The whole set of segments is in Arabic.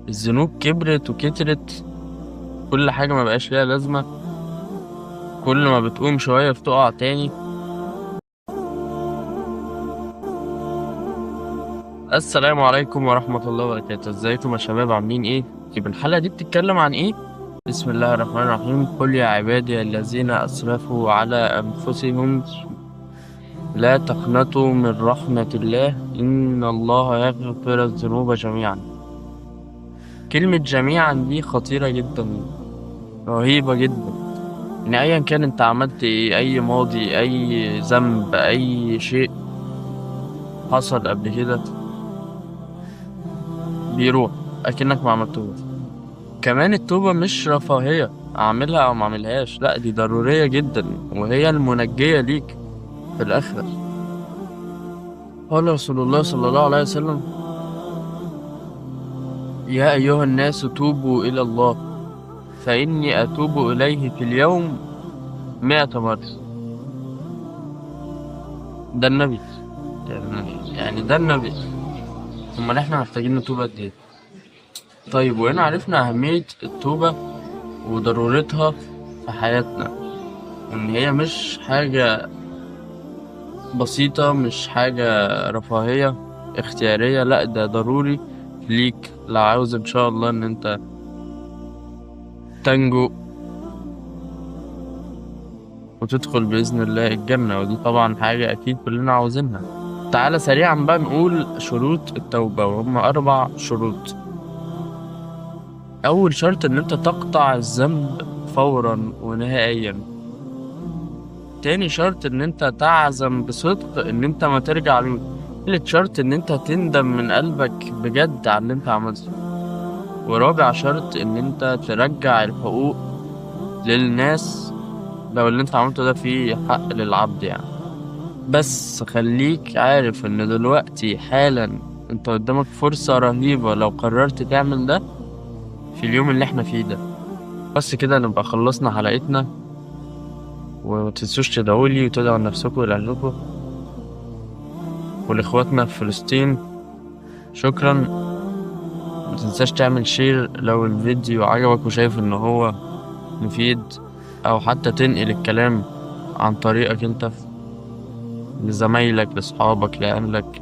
الذنوب كبرت وكترت، كل حاجة ما بقاش ليها لازمة، كل ما بتقوم شوية بتقع تاني. السلام عليكم ورحمة الله وبركاته، ازيكم يا شباب؟ عاملين ايه؟ يبقى الحلقة دي بتتكلم عن ايه؟ بسم الله الرحمن الرحيم. قل يا عبادي الذين أسرفوا على أنفسهم لا تقنطوا من رحمة الله إن الله يغفر الذنوب جميعا. كلمة جميعا دي خطيرة جدا، رهيبة جدا. إن أيا كان أنت عملت إيه، أي ماضي، أي ذنب، أي شيء حصل قبل كده بيروح أكنك ما عملتهوش. كمان التوبة مش رفاهية أعملها أو ما أعملهاش، لأ دي ضرورية جدا، وهي المنجية ليك في الآخرة. قال رسول الله صلى الله عليه وسلم: يا أيها الناس توبوا إلى الله فإني أتوب إليه في اليوم 100 مرة. ده النبي، يعني ده النبي. أمال إحنا محتاجين نتوب قد إيه؟ طيب، وهنا عرفنا أهمية التوبة وضرورتها في حياتنا، إن هي مش حاجة بسيطة، مش حاجة رفاهية اختيارية، لأ ده ضروري ليك لو عاوز إن شاء الله إن أنت تنجو وتدخل بإذن الله الجنة، ودي طبعا حاجة أكيد كلنا عاوزينها. تعالى سريعا بقى نقول شروط التوبة، وهم 4 شروط. أول شرط إن أنت تقطع الذنب فورا ونهائيا. تاني شرط إن أنت تعزم بصدق إن أنت ما ترجع له. تالت شرط إن أنت تندم من قلبك بجد على اللي أنت عملته. ورابع شرط إن أنت ترجع الحقوق للناس لو اللي أنت عملته ده فيه حق للعبد يعني. بس خليك عارف إن دلوقتي حالا أنت قدامك فرصة رهيبة لو قررت تعمل ده في اليوم اللي احنا فيه ده. بس كده نبقى خلصنا حلقتنا، ومتنسوش تدعولي وتدعوا لنفسكم ولأهلكم ولإخواتنا في فلسطين. شكرا. متنساش تعمل شير لو الفيديو عجبك وشايف ان هو مفيد، او حتى تنقل الكلام عن طريقك انت لزمايلك، لاصحابك، لأهلك.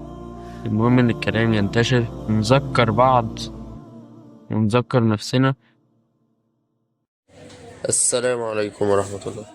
المهم ان الكلام ينتشر، نذكر بعض ونذكر نفسنا. السلام عليكم ورحمة الله.